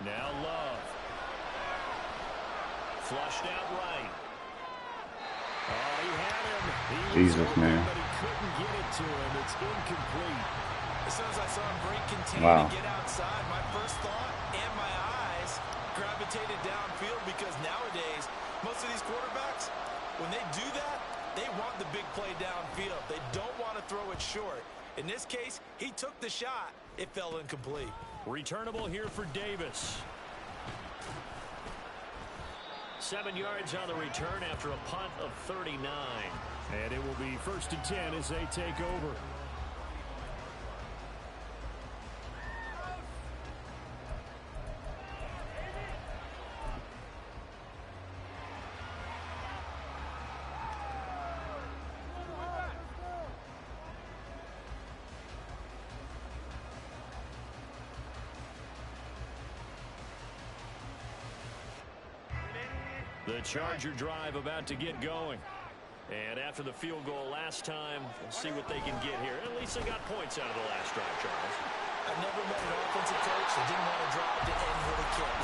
Now Love. Flushed out right. Oh, he had him. He was Jesus, open, man. but he couldn't get it to him. It's incomplete. As soon as I saw him break contain Wow. and get outside, my first thought and my eyes gravitated downfield because nowadays, most of these quarterbacks, when they do that, they want the big play downfield. They don't want to throw it short. In this case, he took the shot. It fell incomplete. Returnable here for Davis. 7 yards on the return after a punt of 39. And it will be 1st and 10 as they take over. The Charger drive about to get going. And after the field goal last time, we'll see what they can get here. At least they got points out of the last drive, Charles. I've never met an offensive coach that didn't want to drive to end with a kick.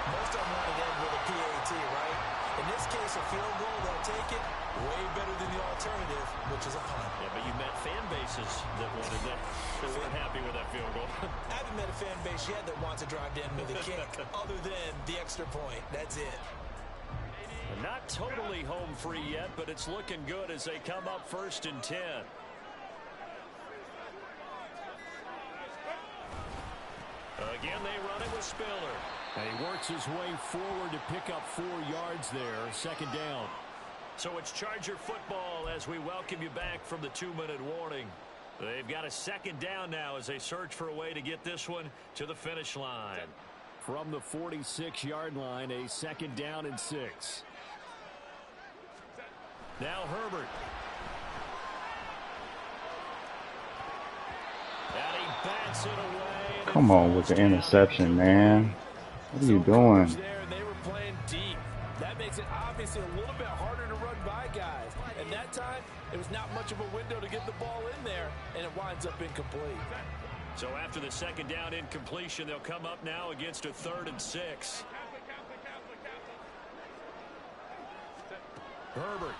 Most of them want to end with a PAT, right? In this case, a field goal, they'll take it. Way better than the alternative, which is a punt. Yeah, but you met fan bases that wanted that. They weren't happy with that field goal. I haven't met a fan base yet that wants to drive to end with a kick, other than the extra point. That's it. Not totally home free yet, but it's looking good as they come up 1st and 10. Again, they run it with Spiller. And he works his way forward to pick up 4 yards there. 2nd down. So it's Charger football as we welcome you back from the 2-minute warning. They've got a 2nd down now as they search for a way to get this one to the finish line. From the 46-yard line, a 2nd down and 6. Now Herbert. And he bats it away. Come on with the interception, man. What are you doing? There, and they were playing deep. That makes it obviously a little bit harder to run by guys. And that time, it was not much of a window to get the ball in there, and it winds up incomplete. So after the 2nd down incompletion, they'll come up now against a 3rd and 6. Herbert.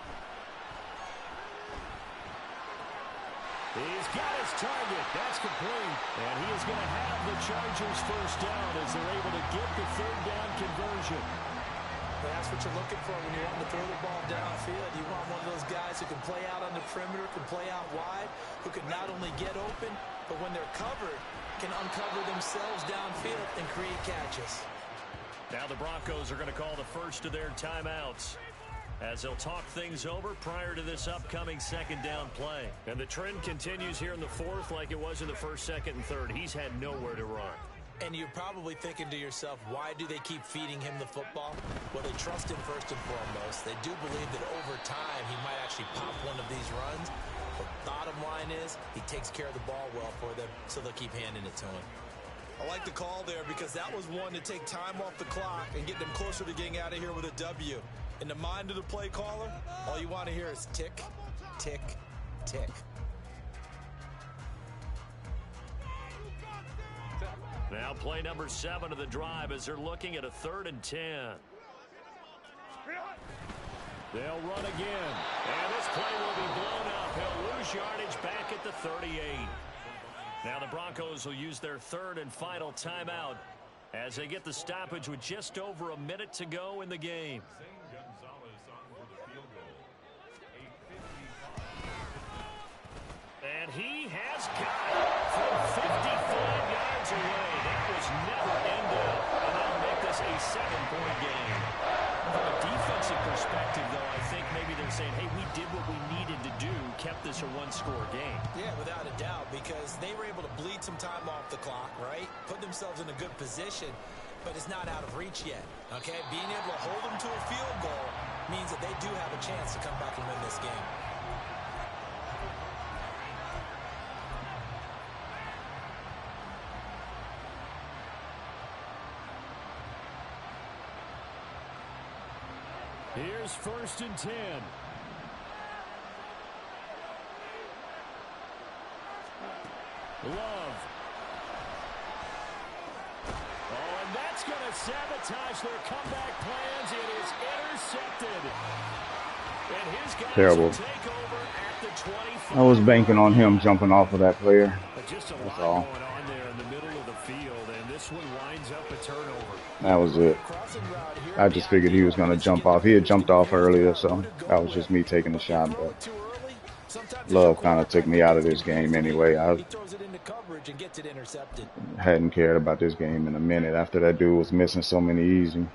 He's got his target. That's complete. And he is going to have the Chargers 1st down as they're able to get the 3rd down conversion. That's what you're looking for when you want to throw the ball downfield. You want one of those guys who can play out on the perimeter, can play out wide, who can not only get open, but when they're covered, can uncover themselves downfield and create catches. Now the Broncos are going to call the first of their timeouts as they'll talk things over prior to this upcoming 2nd down play. And the trend continues here in the 4th like it was in the 1st, 2nd, and 3rd. He's had nowhere to run. And you're probably thinking to yourself, why do they keep feeding him the football? Well, they trust him first and foremost. They do believe that over time he might actually pop one of these runs. But bottom line is, he takes care of the ball well for them, so they'll keep handing it to him. I like the call there because that was one to take time off the clock and get them closer to getting out of here with a W. In the mind of the play caller, all you want to hear is tick, tick, tick. Now play number 7 of the drive as they're looking at a 3rd and 10. They'll run again. And this play will be blown up. He'll lose yardage back at the 38. Now the Broncos will use their 3rd and final timeout as they get the stoppage with just over a minute to go in the game. And he has got it from 55 yards away. That was never ended. And that'll make this a 7-point game. From a defensive perspective, though, I think maybe they're saying, hey, we did what we needed to do, kept this a 1-score game. Yeah, without a doubt, because they were able to bleed some time off the clock, right? Put themselves in a good position, but it's not out of reach yet, okay? Being able to hold them to a field goal means that they do have a chance to come back and win this game. Here's 1st and 10. Love. Oh, and that's going to sabotage their comeback plans. It is intercepted. And his guys Terrible. will take over at the 25. I was banking on him jumping off of that player. But just a That's lot all. going on there in the middle of the field, and this one winds up a turnover. That was it. I just figured he was going to jump off. He had jumped off earlier, so that was just me taking the shot. But Love kind of took me out of this game anyway. I hadn't cared about this game in a minute after that dude was missing so many easy.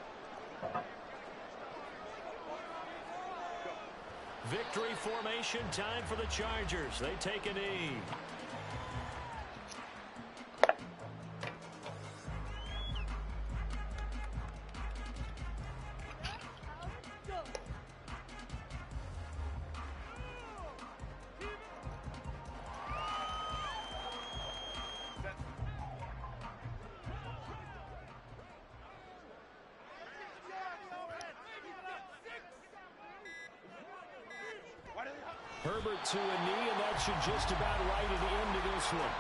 Victory formation time for the Chargers. They take a knee. Herbert to a knee, and that should just about write it into this one.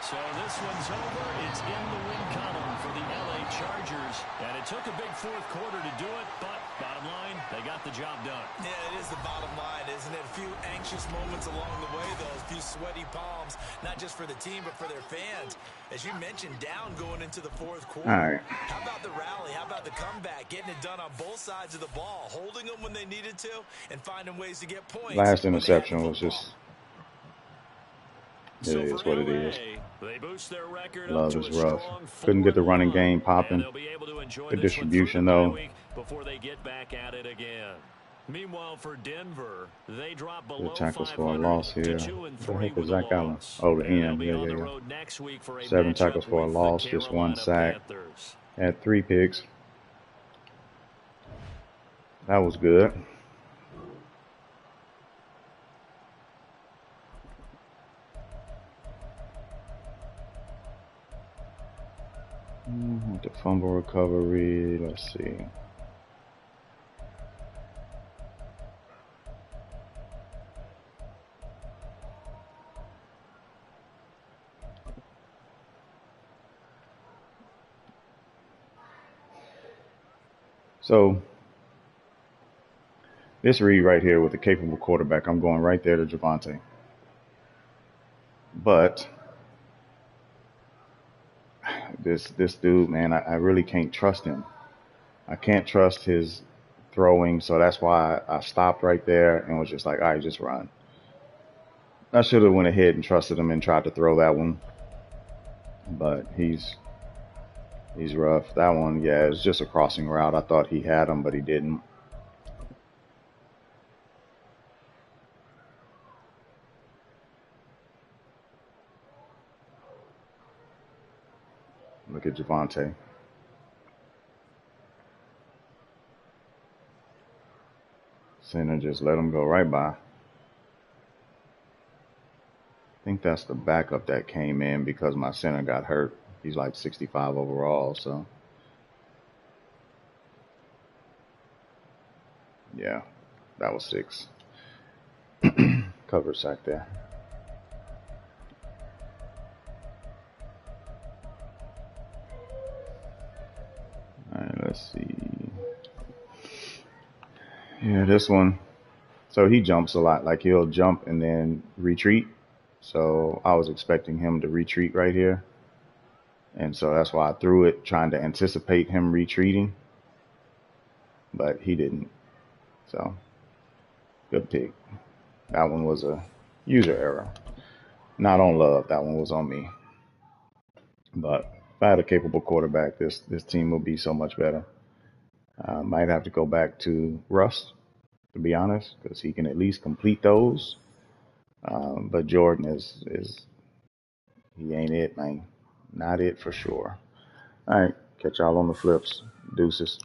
So this one's over. It's in the win column for the LA Chargers. And it took a big fourth quarter to do it, but bottom line, they got the job done. Yeah, it is the bottom line, isn't it? A few anxious moments along the way, though. A few sweaty palms, not just for the team, but for their fans. As you mentioned, down going into the fourth quarter. All right. How about the rally? How about the comeback? Getting it done on both sides of the ball, holding them when they needed to, and finding ways to get points. Last interception was just... It is what it is. Love is rough. Couldn't get the running game popping. Good distribution, though. Before they get back at it again. Meanwhile, for Denver, they drop below Good tackles for a loss here. The heck is Zach Allen? Oh, the end. Yeah. 7 tackles for a loss, just 1 sack. Had 3 picks. That was good. With the fumble recovery, let's see. So this read right here with a capable quarterback, I'm going right there to Javonte. But this dude, man, I really can't trust him. I can't trust his throwing, so that's why I stopped right there and was just like, all right, just run. I should have went ahead and trusted him and tried to throw that one, but he's rough. That one, yeah, it's just a crossing route. I thought he had him, but he didn't. Look at Javonte. Center just let him go right by. I think that's the backup that came in because my center got hurt. He's like 65 overall, so. Yeah, that was 6. Cover sack there. Alright, let's see. Yeah, this one. So he jumps a lot. Like he'll jump and then retreat. So I was expecting him to retreat right here. And so that's why I threw it, trying to anticipate him retreating. But he didn't. So, good pick. That one was a user error. Not on Love. That one was on me. But if I had a capable quarterback, this team would be so much better. Might have to go back to Russ, to be honest, because he can at least complete those. But Jordan is he ain't it, man. Not it for sure. All right, catch y'all on the flips. Deuces.